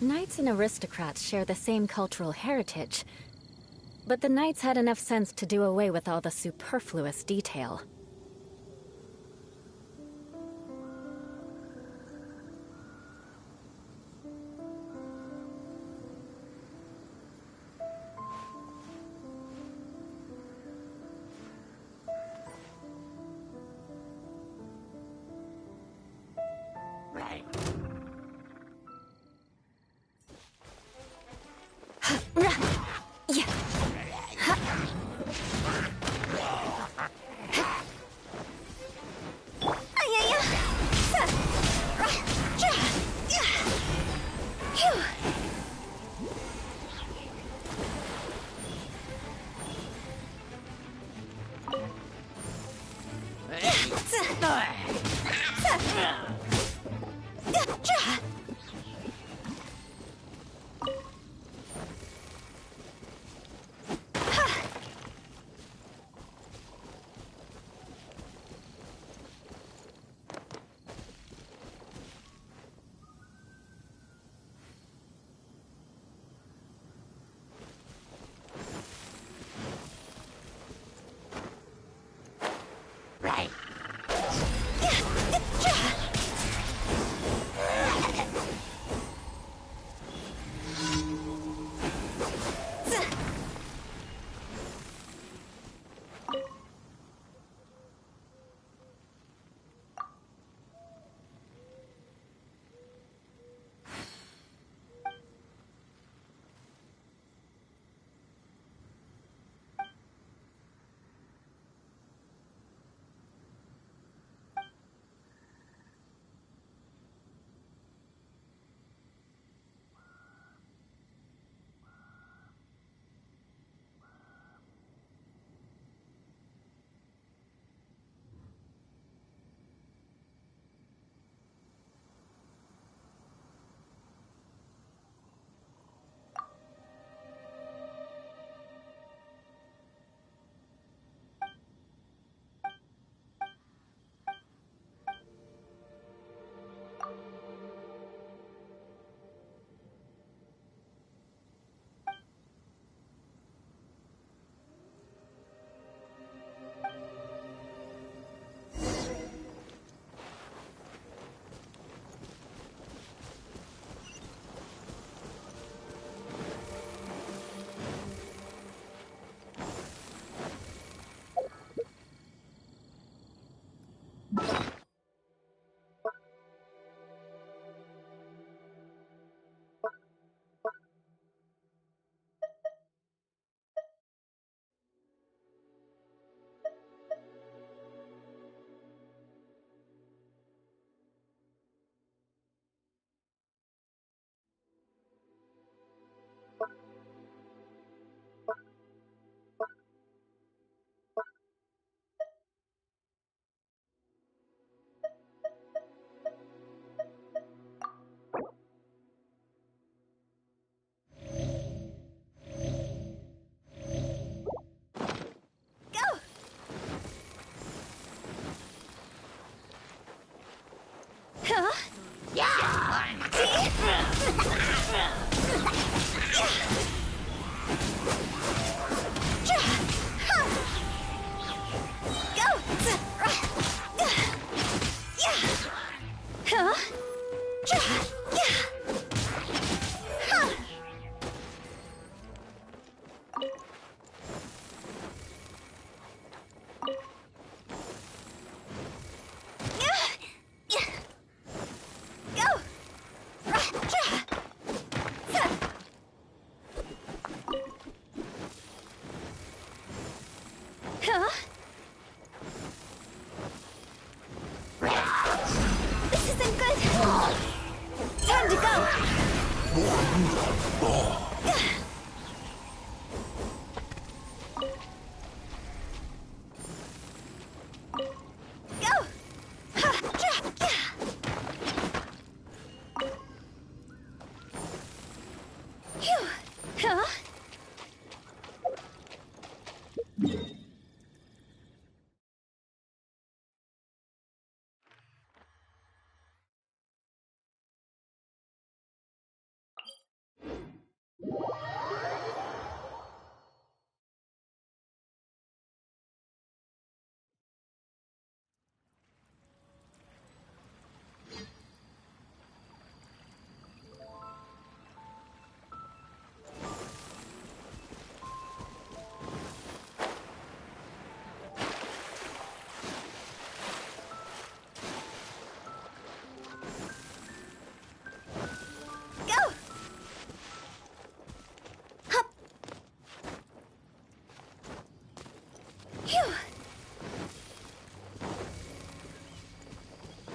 Knights and aristocrats share the same cultural heritage, but the knights had enough sense to do away with all the superfluous detail.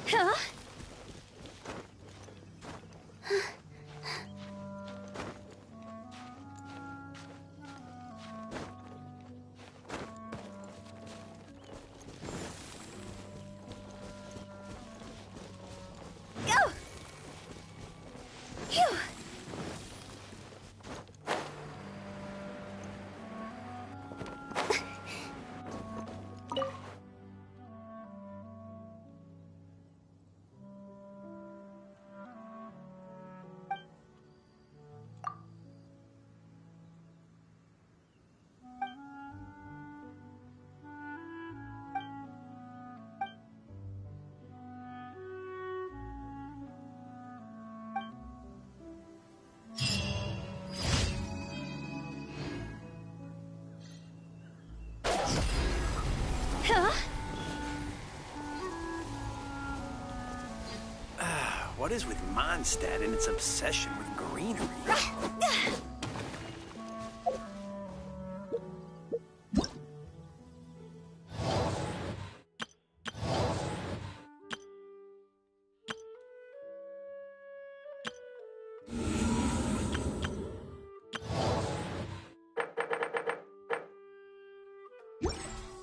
Huh? Go! Phew! Huh? What is with Mondstadt and its obsession with greenery?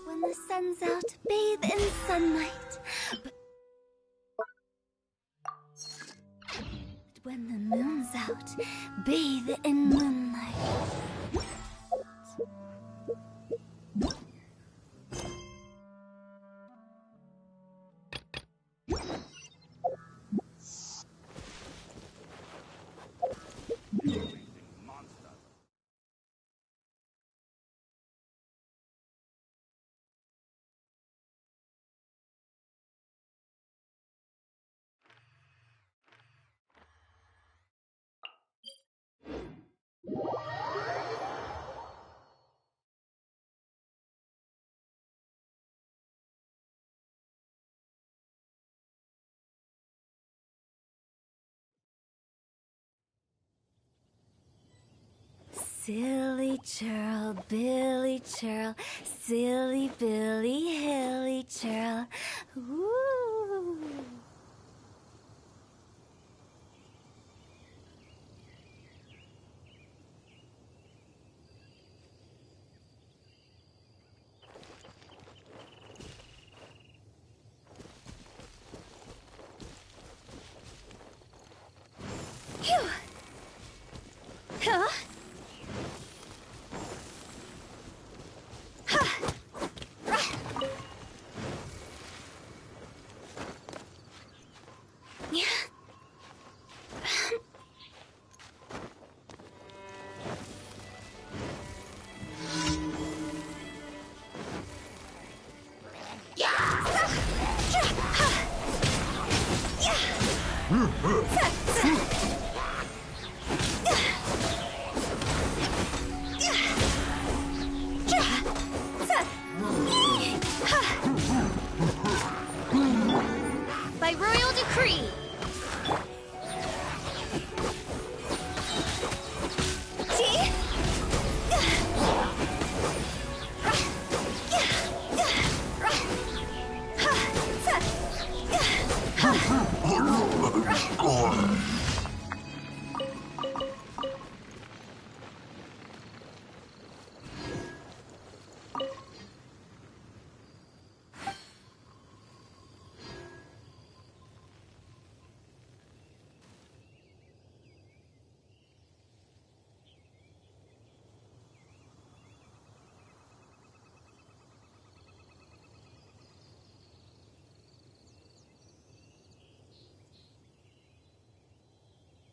When the sun's out, bathe in sunlight. But when the moon's out, bathe in moonlight. Silly churl, Billy churl, silly Billy, hilly churl. Ooh. Phew! Huh? Yeah. By royal decree. See?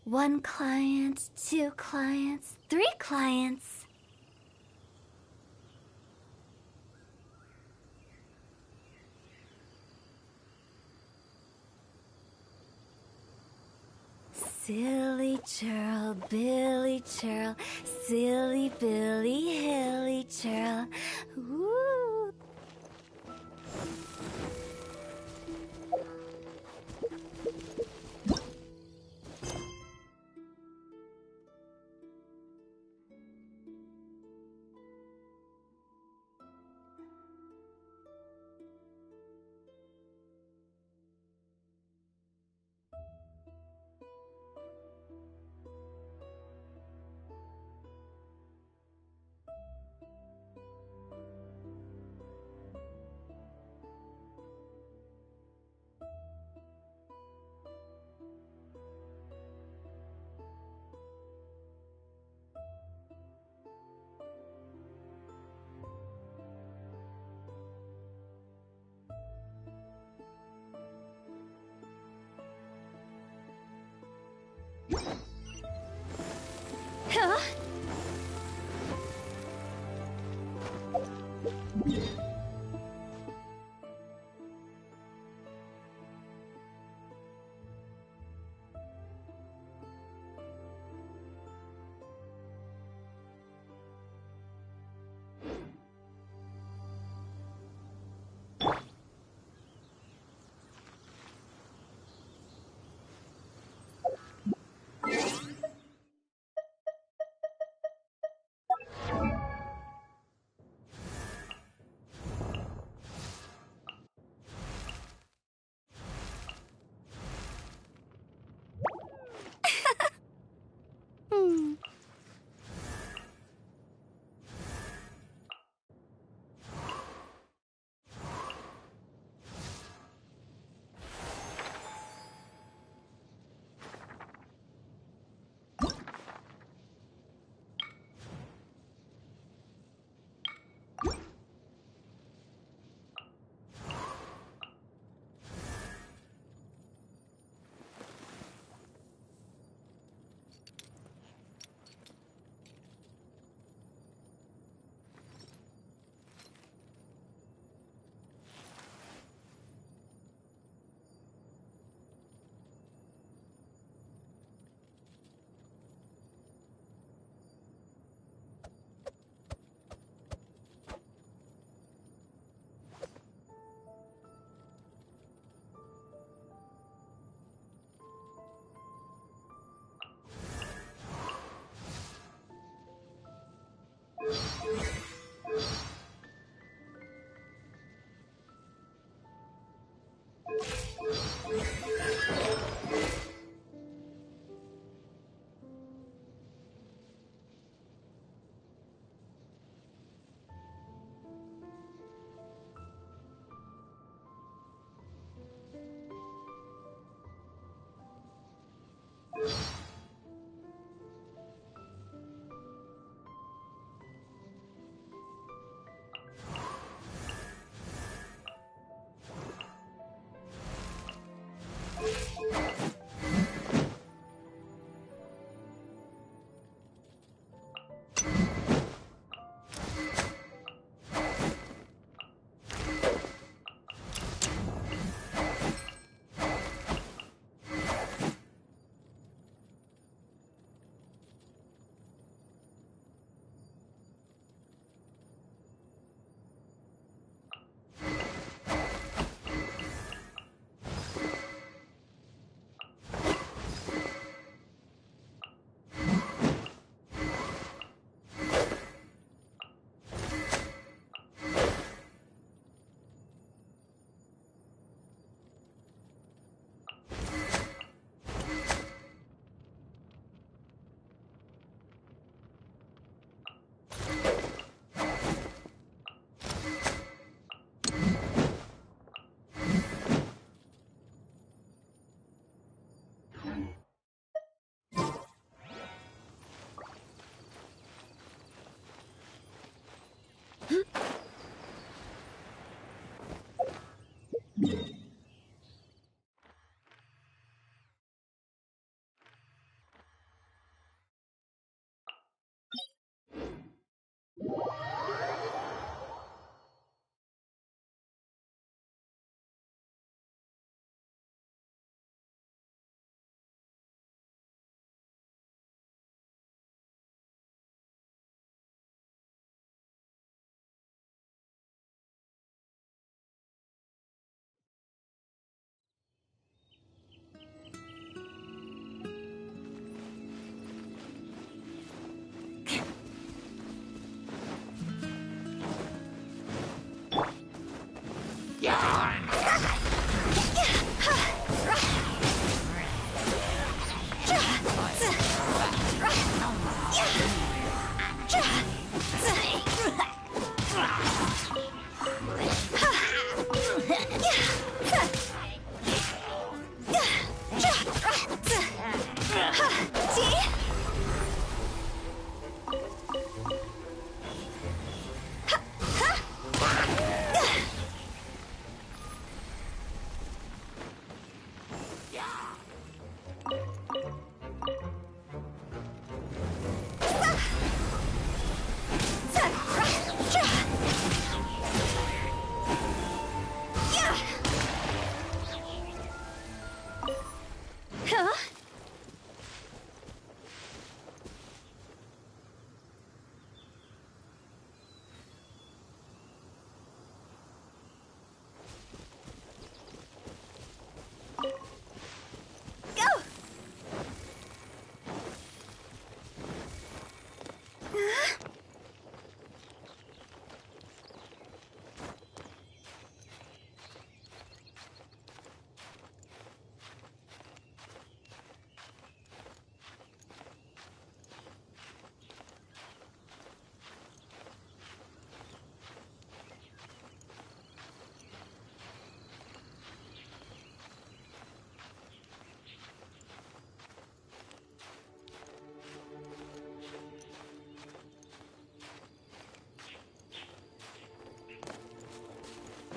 One client, two clients, three clients. Silly churl, Billy churl, silly Billy, hilly churl. Ooh.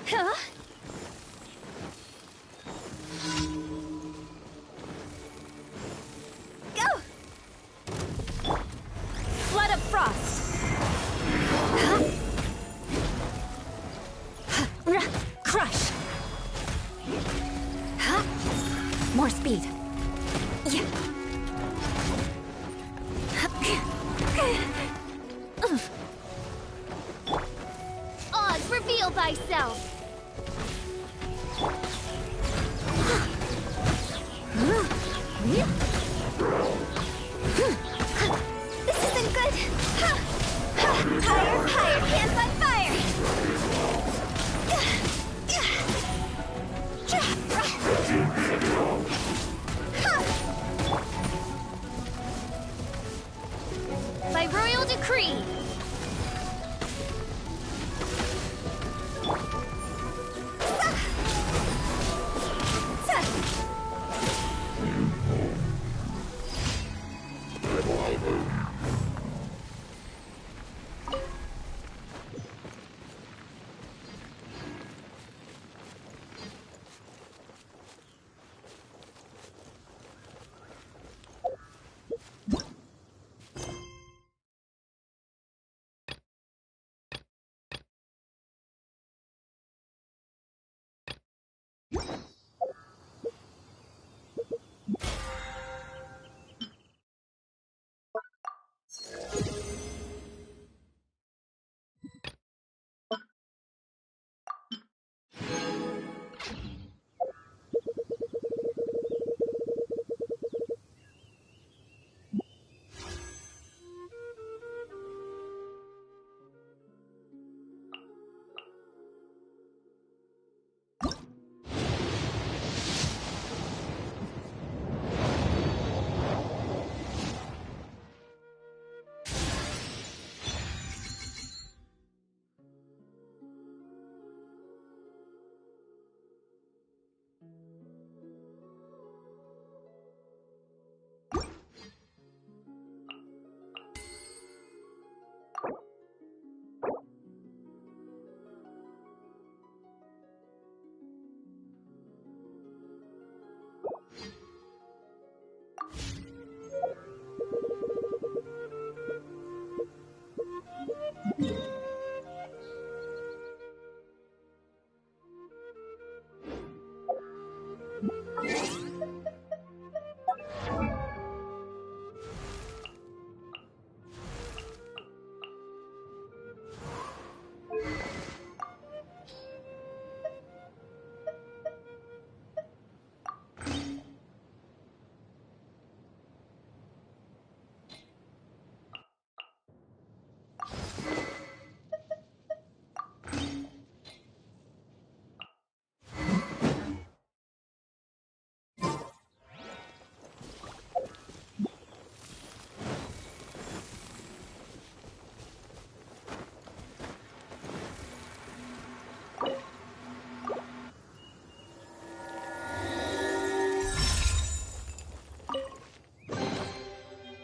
Huh? Go! Flood of frost! Huh? Crush! Huh? More speed. Yeah. Oz, reveal thyself! This isn't good! Higher, higher, pants on fire!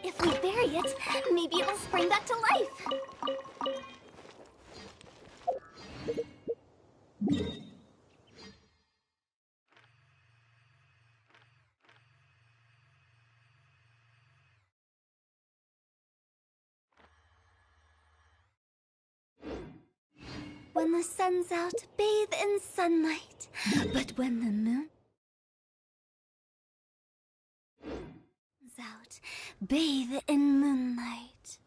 If we bury it, maybe it'll spring back to life. When the sun's out, bathe in sunlight. But when the moon's out, bathe in moonlight.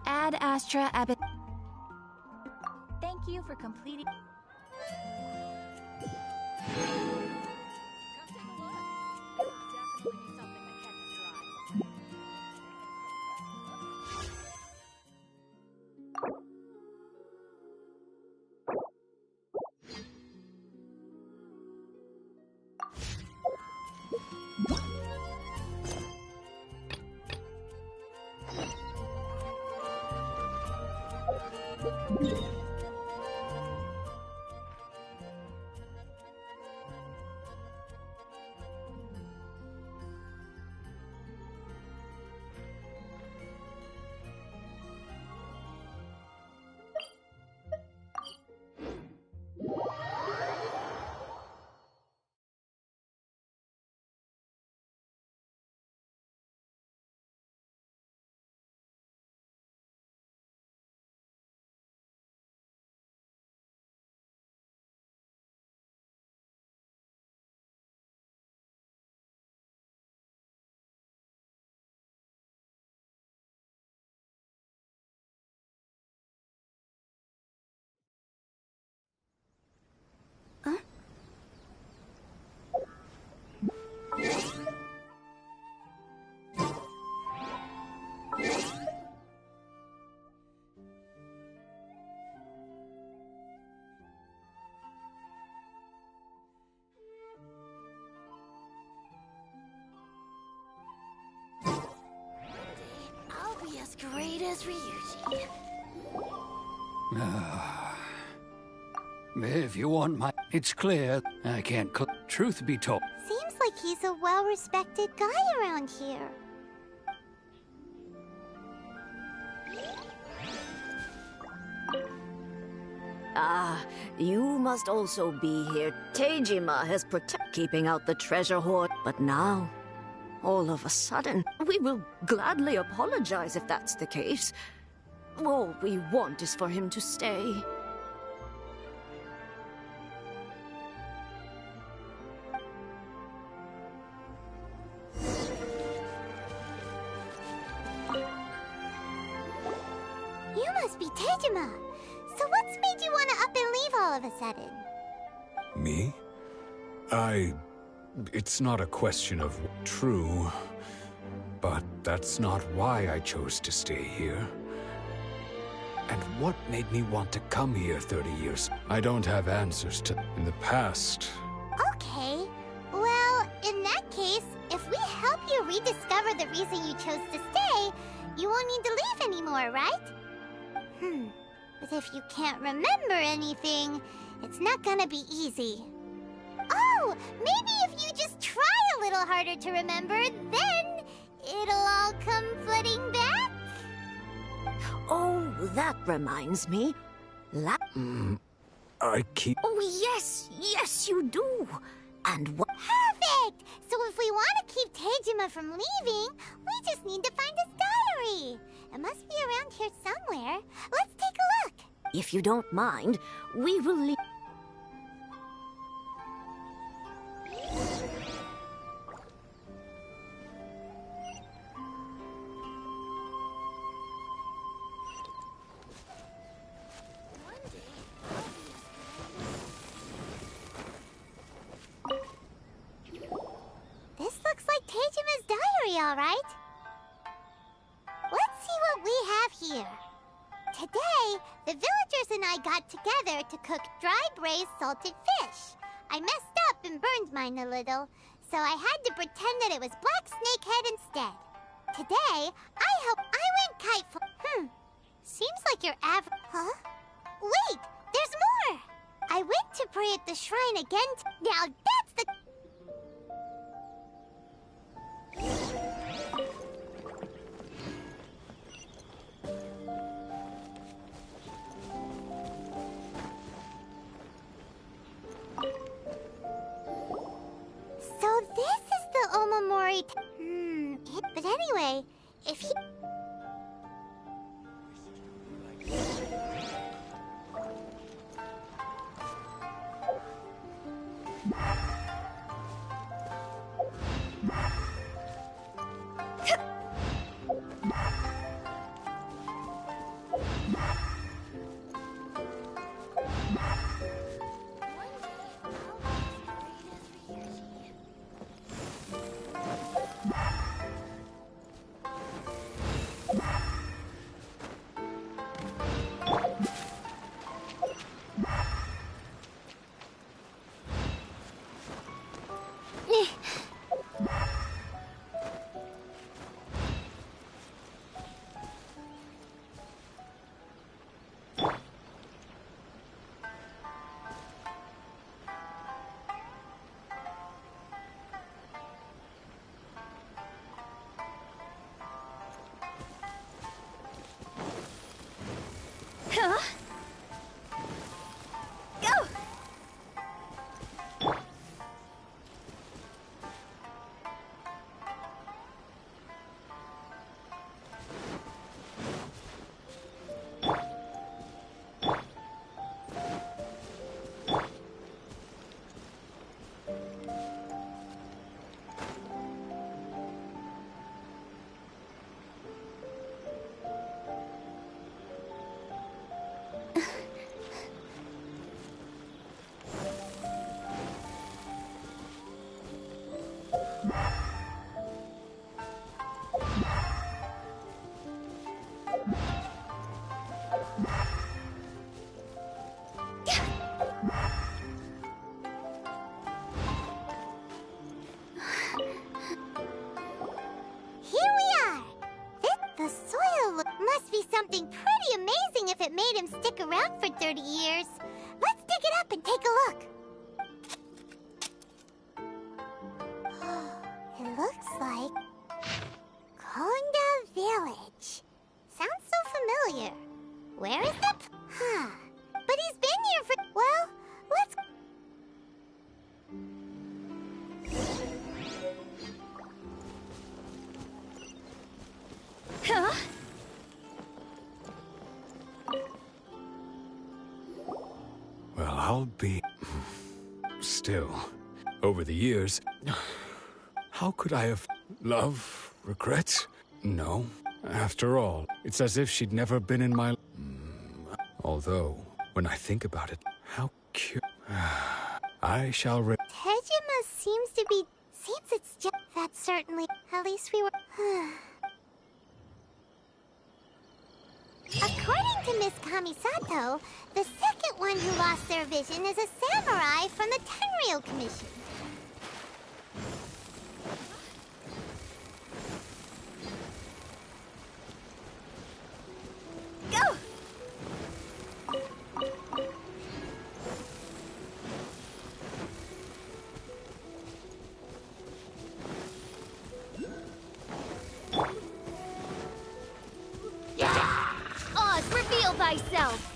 Ad Astra Abbot. Thank you for completing. If you want my... It's clear I can't... Truth be told. Seems like he's a well-respected guy around here. Ah, you must also be here. Tejima has keeping out the treasure hoard. But now, all of a sudden, we will gladly apologize if that's the case. All we want is for him to stay. You must be Tejima. So what's made you want to up and leave all of a sudden? Me? It's not a question of true, but that's not why I chose to stay here. And what made me want to come here 30 years? I don't have answers to in the past. Okay. Well, in that case, if we help you rediscover the reason you chose to stay, you won't need to leave anymore, right? But if you can't remember anything, it's not gonna be easy. Oh, maybe if you just try a little harder to remember, then it'll all come flooding back? Oh, that reminds me. I keep... Oh, yes, you do. And what? Perfect! So if we want to keep Tejima from leaving, we just need to find his diary. It must be around here somewhere. Let's take a look. If you don't mind, we will leave. This looks like Tejima's diary, all right. Let's see what we have here. Today, the villagers and I got together to cook dry braised salted fish. I messed up and burned mine a little, so I had to pretend that it was black snakehead instead. Today, I went kite. Seems like you're Huh? Wait, there's more! I went to pray at the shrine again. Now that's the... So this is the Omamori... But anyway, if he... Go! that made him stick around for 30 years. Let's dig it up and take a look. It looks like Konda Village. Sounds so familiar. Where is it? But he's been here for... Well, let's... Huh? Well, I'll be... Still, over the years, how could I have... Love? Regrets? No. After all, it's as if she'd never been in my... Although, when I think about it, how cute... I shall Tejima seems to be... Seems it's just... That certainly... At least we were... According to Miss Kamisato, the second one who lost their vision is a samurai from the Tenryou Commission. Go! Oz, reveal thyself!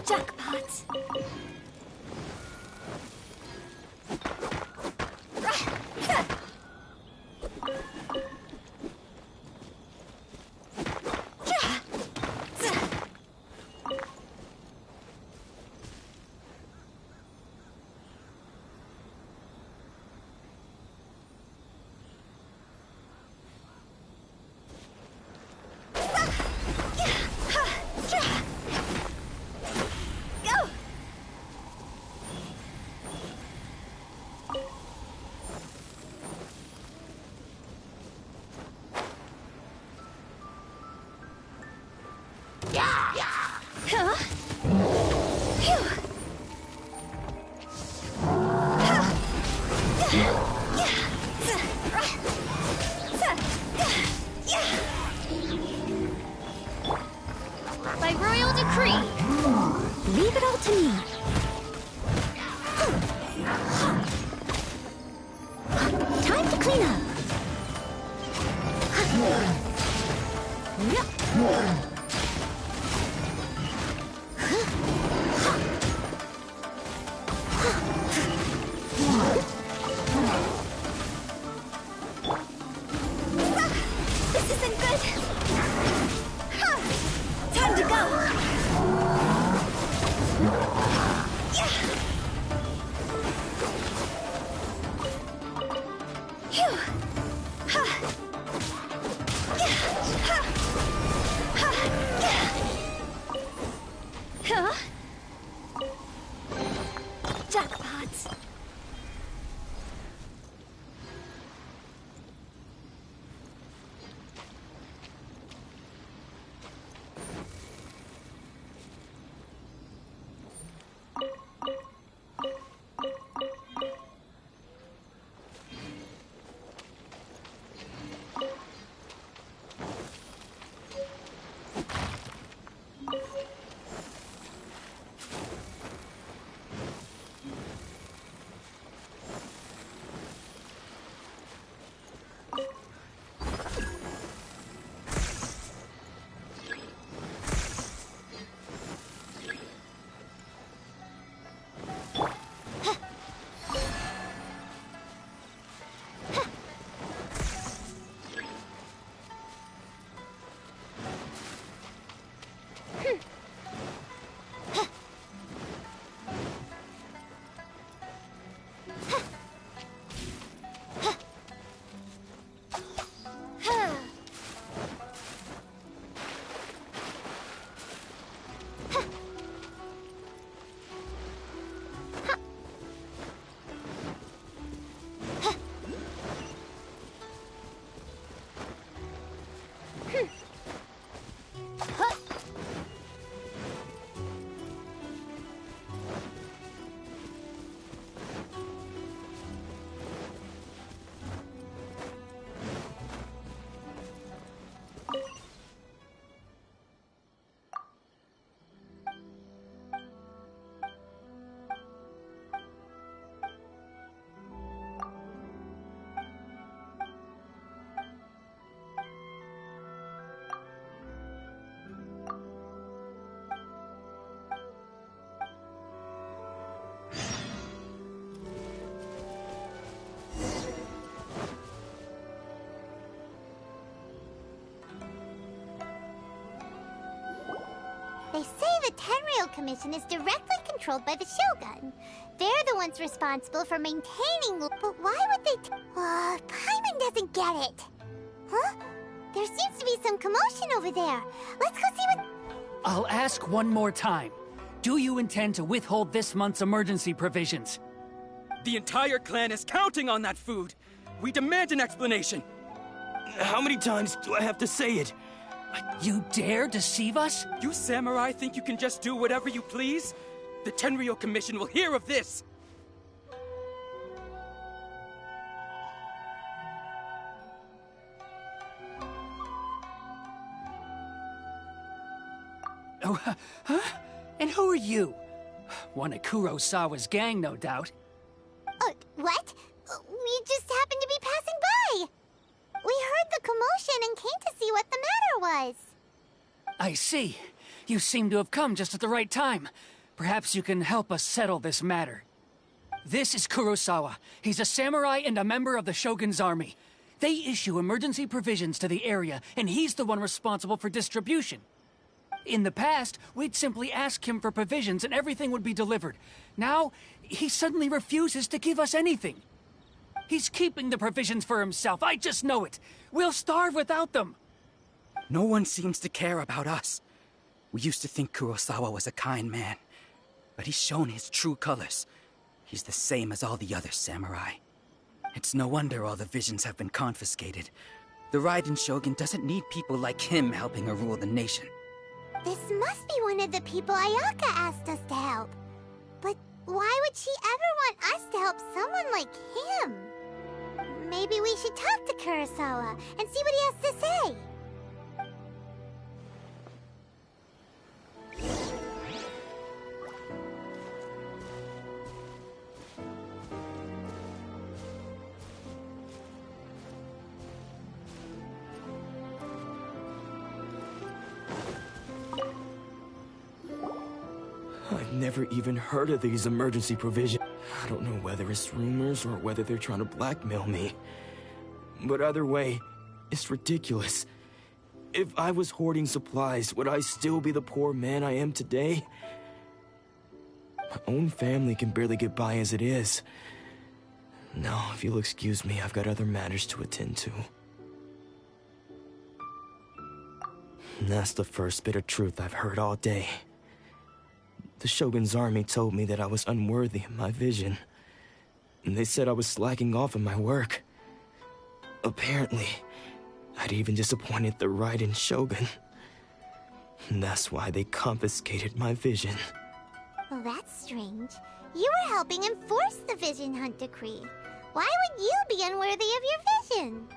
Jackpot! By royal decree, leave it all to me. Time to clean up. This isn't good. Time to go. Jackpot. say the Tenryou Commission is directly controlled by the Shogun. They're the ones responsible for maintaining... But why would they... Paimon doesn't get it. Huh? There seems to be some commotion over there. Let's go see what... I'll ask one more time. Do you intend to withhold this month's emergency provisions? The entire clan is counting on that food. We demand an explanation. How many times do I have to say it? You dare deceive us? You samurai think you can just do whatever you please? The Tenryou Commission will hear of this! Oh, huh? And who are you? One of Kurosawa's gang, no doubt. What? We just happened to be passing by. We heard the commotion and came to see what the matter was. I see. You seem to have come just at the right time. Perhaps you can help us settle this matter. This is Kurosawa. He's a samurai and a member of the Shogun's army. They issue emergency provisions to the area, and he's the one responsible for distribution. In the past, we'd simply ask him for provisions and everything would be delivered. Now, he suddenly refuses to give us anything. He's keeping the provisions for himself, I just know it. We'll starve without them. No one seems to care about us. We used to think Kurosawa was a kind man, but he's shown his true colors. He's the same as all the other samurai. It's no wonder all the visions have been confiscated. The Raiden Shogun doesn't need people like him helping her rule the nation. This must be one of the people Ayaka asked us to help. But why would she ever want us to help someone like him? Maybe we should talk to Kurosawa and see what he has to say. I've never even heard of these emergency provisions. I don't know whether it's rumors or whether they're trying to blackmail me. But either way, it's ridiculous. If I was hoarding supplies, would I still be the poor man I am today? My own family can barely get by as it is. Now, if you'll excuse me, I've got other matters to attend to. And that's the first bit of truth I've heard all day. The Shogun's army told me that I was unworthy of my vision. And they said I was slacking off in my work. Apparently, I'd even disappointed the Raiden Shogun. And that's why they confiscated my vision. Well, that's strange. You were helping enforce the Vision Hunt Decree. Why would you be unworthy of your vision?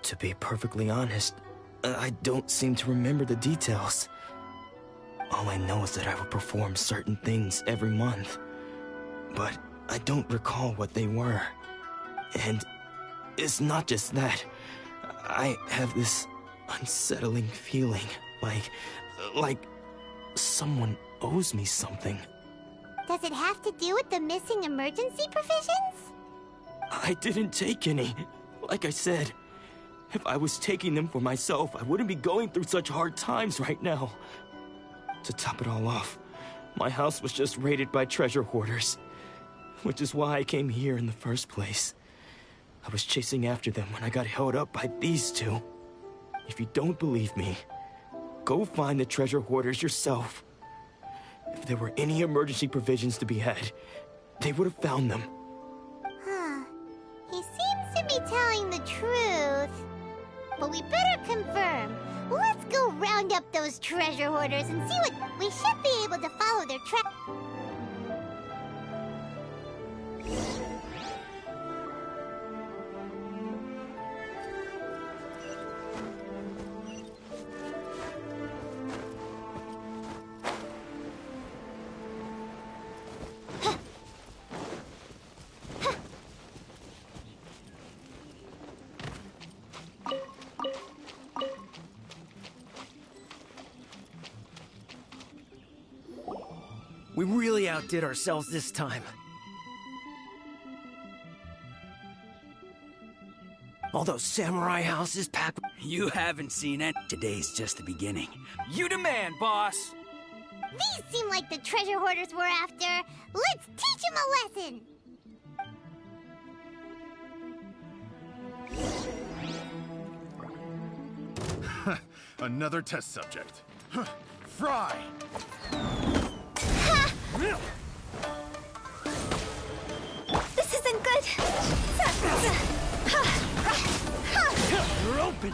To be perfectly honest, I don't seem to remember the details. All I know is that I would perform certain things every month. But I don't recall what they were. And it's not just that. I have this unsettling feeling, like someone owes me something. Does it have to do with the missing emergency provisions? I didn't take any. Like I said, if I was taking them for myself, I wouldn't be going through such hard times right now. To top it all off, my house was just raided by treasure hoarders, which is why I came here in the first place. I was chasing after them when I got held up by these two. If you don't believe me, go find the treasure hoarders yourself. If there were any emergency provisions to be had, they would have found them. Huh. He seems to be telling the truth. But we better confirm. Let's go round up those treasure hoarders and see what... We should be able to follow their track. We really outdid ourselves this time. All those samurai houses packed... You haven't seen it. Today's just the beginning. You demand, boss! These seem like the treasure hoarders we're after. Let's teach them a lesson! Another test subject. Fry! This isn't good. You're open!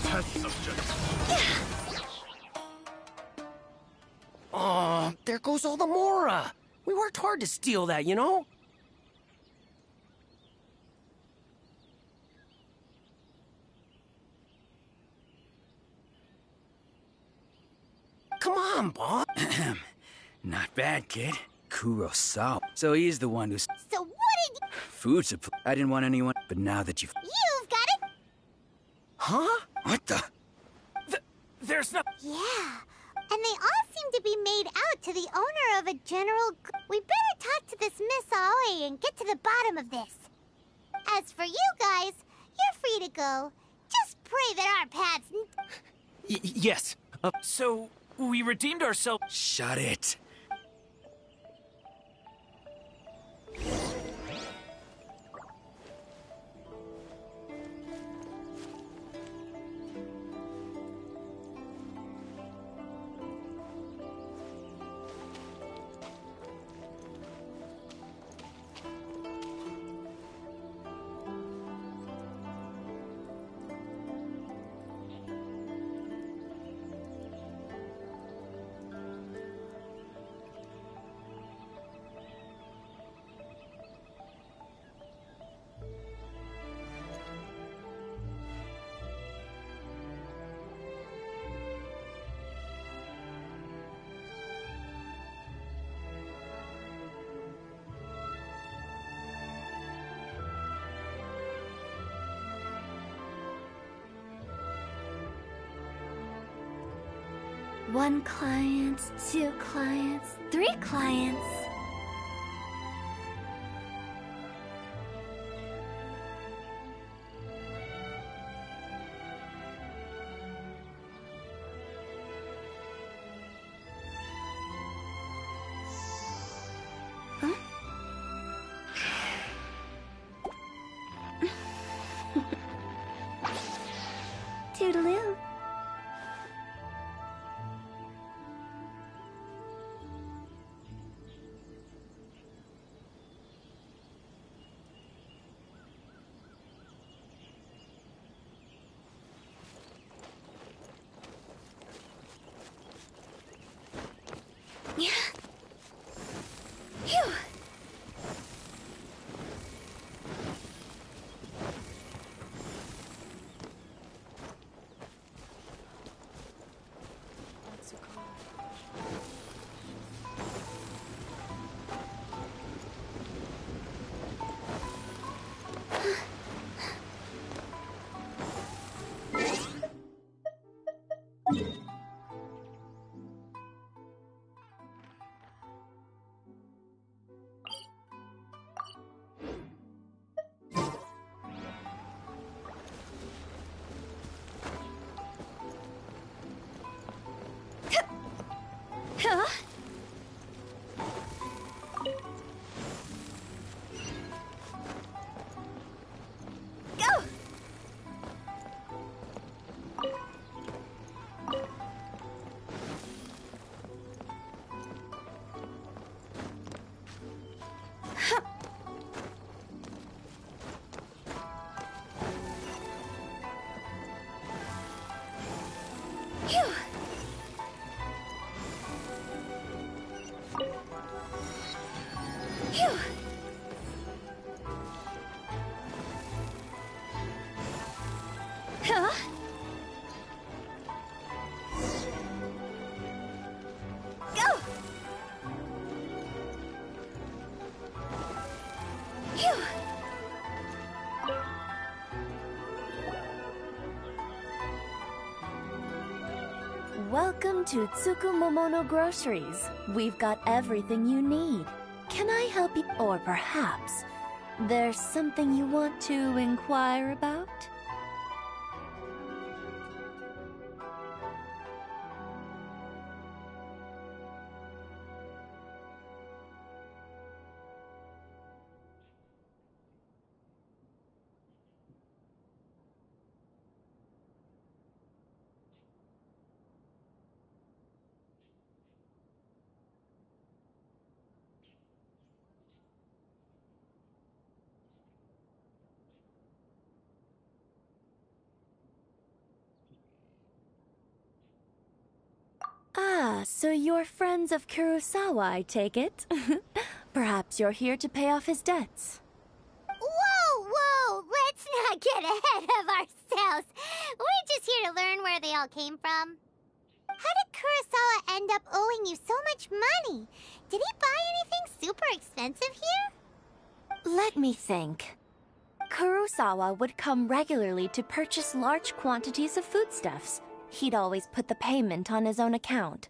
Test subject. Oh, there goes all the Mora. We worked hard to steal that, you know? Come on, boss. Not bad, kid. Kurosawa. So he's the one who's So what did food supply. I didn't want anyone, but now that you've... you've got it? Huh? What the? There's no... Yeah. And they all seem to be made out to the owner of a general... We better talk to this Miss Aoi and get to the bottom of this. As for you guys, you're free to go. Just pray that our paths... yes. So, we redeemed ourselves... Shut it. One client, 2 clients, 3 clients. Huh? Toodaloo. Yeah. Phew. Huh? Go! Huh. Phew. Phew. Huh? Go! Phew. Welcome to Tsukumomono Groceries. We've got everything you need. Can I help you? Or perhaps there's something you want to inquire about? Ah, so you're friends of Kurosawa, I take it? Perhaps you're here to pay off his debts. Whoa, whoa! Let's not get ahead of ourselves. We're just here to learn where they all came from. How did Kurosawa end up owing you so much money? Did he buy anything super expensive here? Let me think. Kurosawa would come regularly to purchase large quantities of foodstuffs. He'd always put the payment on his own account.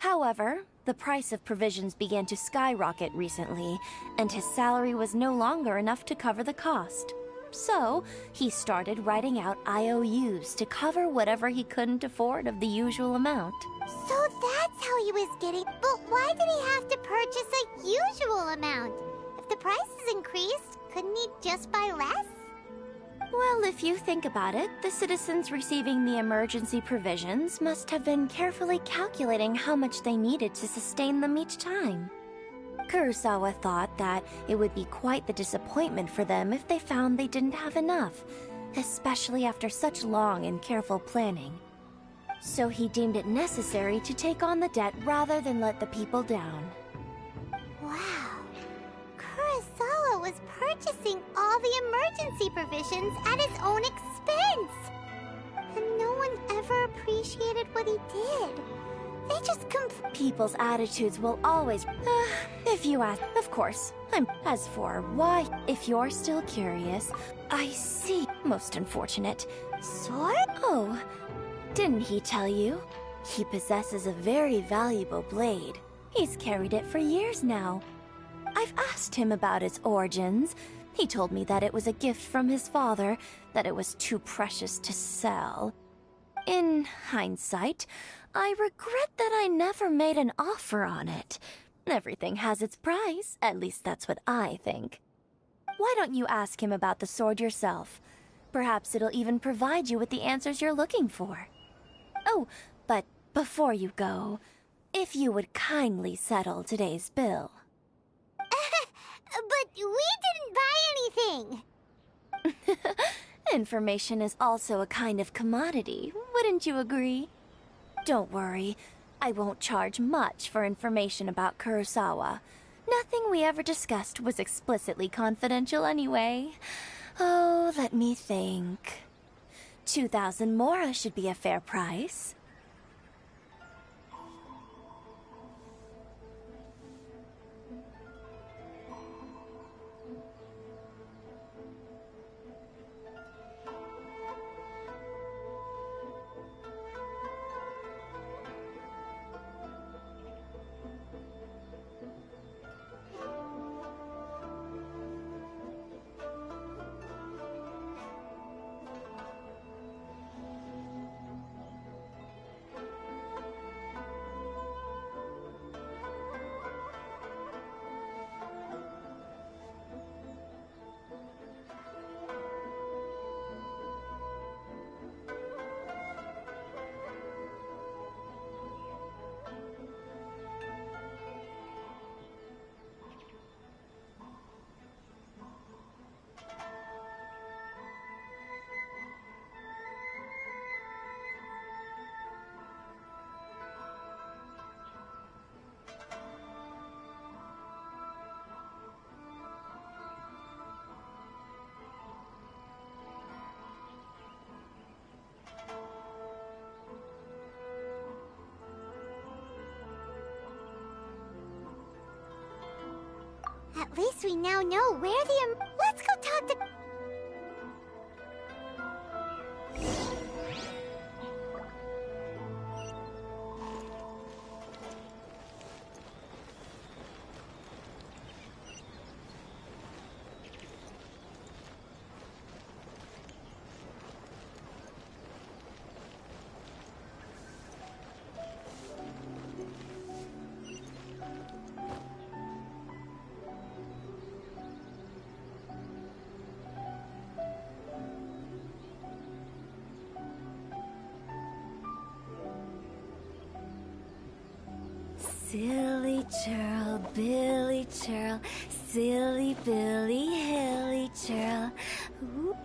However, the price of provisions began to skyrocket recently, and his salary was no longer enough to cover the cost. So, he started writing out IOUs to cover whatever he couldn't afford of the usual amount. So that's how he was getting... But why did he have to purchase a usual amount? If the prices increased, couldn't he just buy less? Well, if you think about it, the citizens receiving the emergency provisions must have been carefully calculating how much they needed to sustain them each time. Kurosawa thought that it would be quite the disappointment for them if they found they didn't have enough, especially after such long and careful planning. So he deemed it necessary to take on the debt rather than let the people down. Wow. Kurosawa was purchasing all the emergency provisions at his own expense. And no one ever appreciated what he did. They just People's attitudes will always... if you ask, of course. As for why, if you're still curious, I see. Most unfortunate. Sword? Oh, didn't he tell you? He possesses a very valuable blade. He's carried it for years now. I've asked him about its origins. He told me that it was a gift from his father, that it was too precious to sell. In hindsight, I regret that I never made an offer on it. Everything has its price, at least that's what I think. Why don't you ask him about the sword yourself? Perhaps it'll even provide you with the answers you're looking for. Oh, but before you go, if you would kindly settle today's bill. But we didn't buy anything! Information is also a kind of commodity, wouldn't you agree? Don't worry, I won't charge much for information about Kurosawa. Nothing we ever discussed was explicitly confidential anyway. Oh, let me think. 2,000 mora should be a fair price. At least we now know where the... Let's go talk to... Silly churl, Billy churl, silly Billy, hilly churl. Ooh.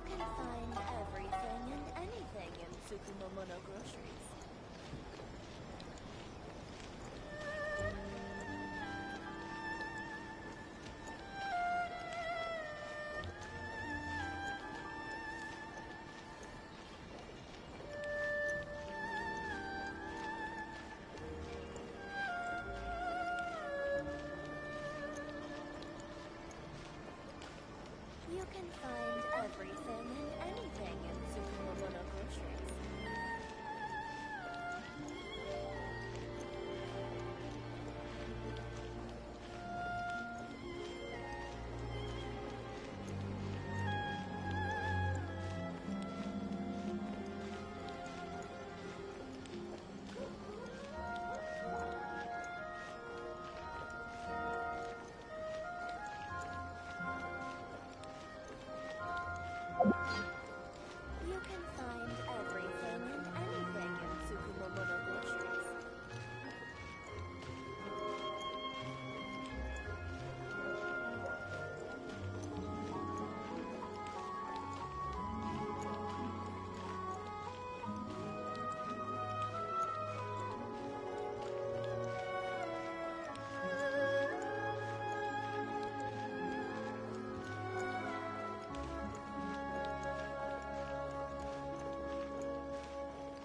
can find everything and anything in Tsukumomono groceries. You can find everything and anything in Tsukumomono groceries. You can find everything and anything in Tsukumomono groceries.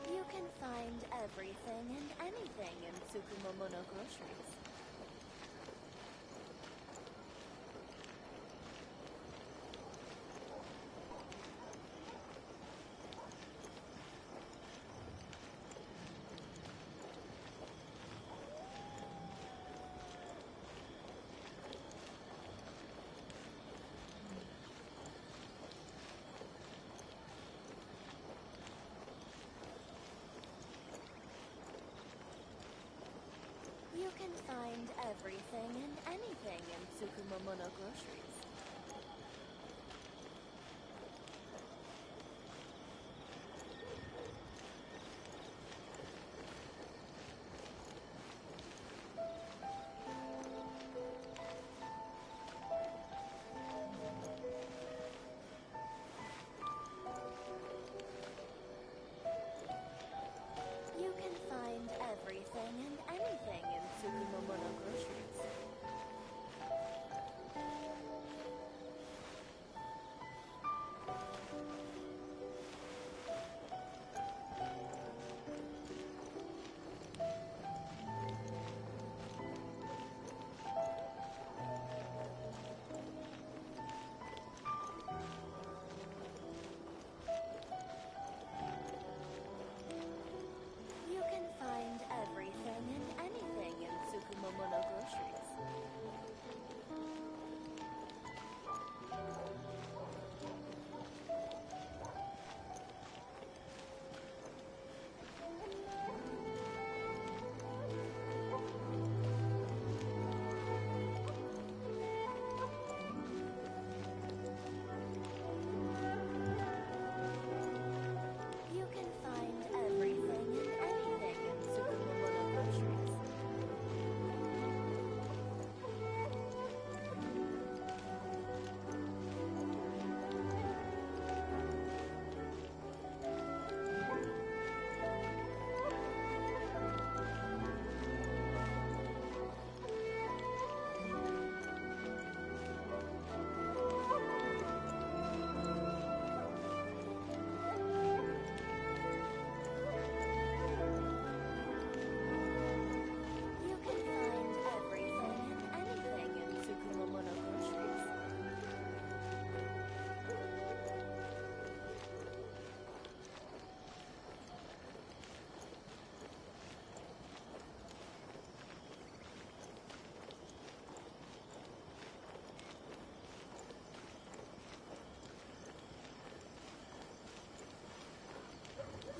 You can find everything and anything in Tsukumomono groceries. You can find everything and anything in Tsukumomono groceries. You can find everything and anything in Tsukumomono groceries. You can find everything and anything in Tsukumomono groceries. You can find everything and anything in Tsukumomono groceries. You can find everything and anything in Tsukumomono groceries.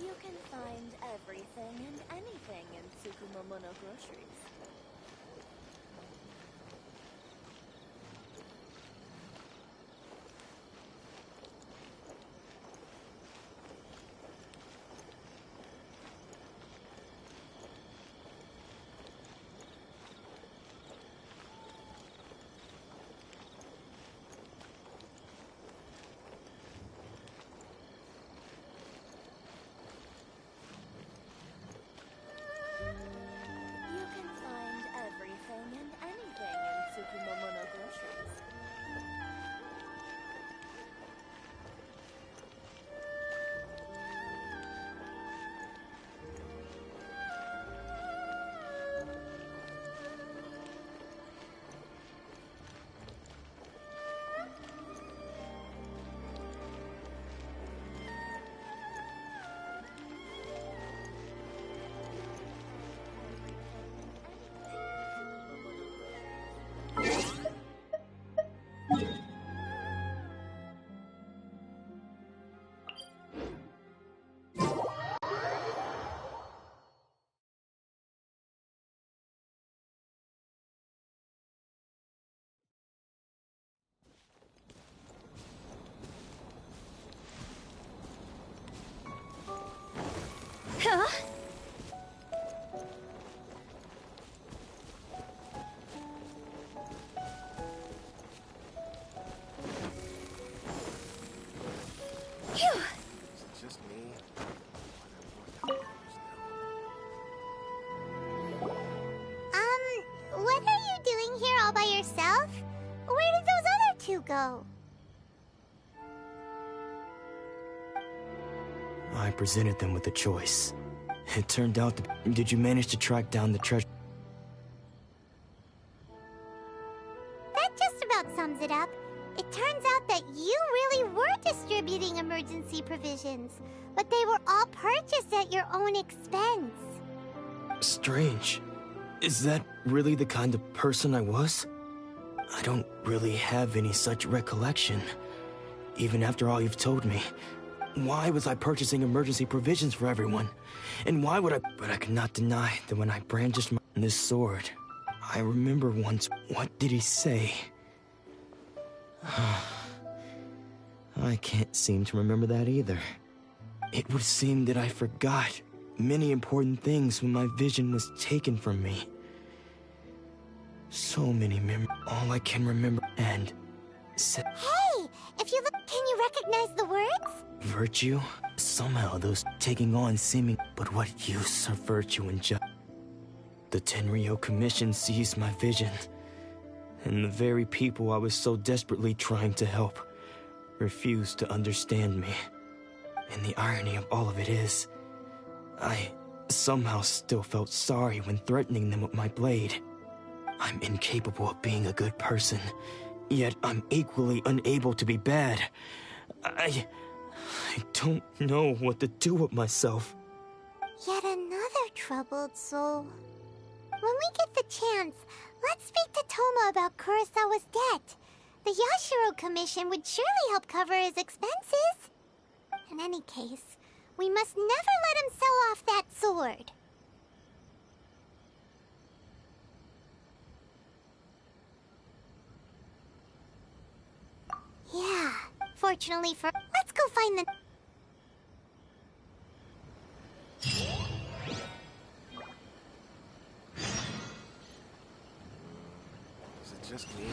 You can find everything and anything in Tsukumomono groceries. Phew. Just me. What are you doing here all by yourself? Where did those other two go? I presented them with a choice. It turned out that... Did you manage to track down the treasure? That just about sums it up. It turns out that you really were distributing emergency provisions, but they were all purchased at your own expense. Strange. Is that really the kind of person I was? I don't really have any such recollection. Even after all you've told me. Why was I purchasing emergency provisions for everyone? And why would I... But I could not deny that when I brandished this sword, I remember once... What did he say? I can't seem to remember that either. It would seem that I forgot many important things when my vision was taken from me. So many memories. All I can remember and... Hey! If you look, can you recognize the words? Virtue? Somehow those taking on seeming... But what use of virtue and just... The Tenryo Commission seized my vision. And the very people I was so desperately trying to help refused to understand me. And the irony of all of it is, I somehow still felt sorry when threatening them with my blade. I'm incapable of being a good person, yet I'm equally unable to be bad. I don't know what to do with myself. Yet another troubled soul. When we get the chance, let's speak to Toma about Kurosawa's debt. The Yashiro Commission would surely help cover his expenses. In any case, we must never let him sell off that sword. Yeah, fortunately for... Let's go find the... Is it just me?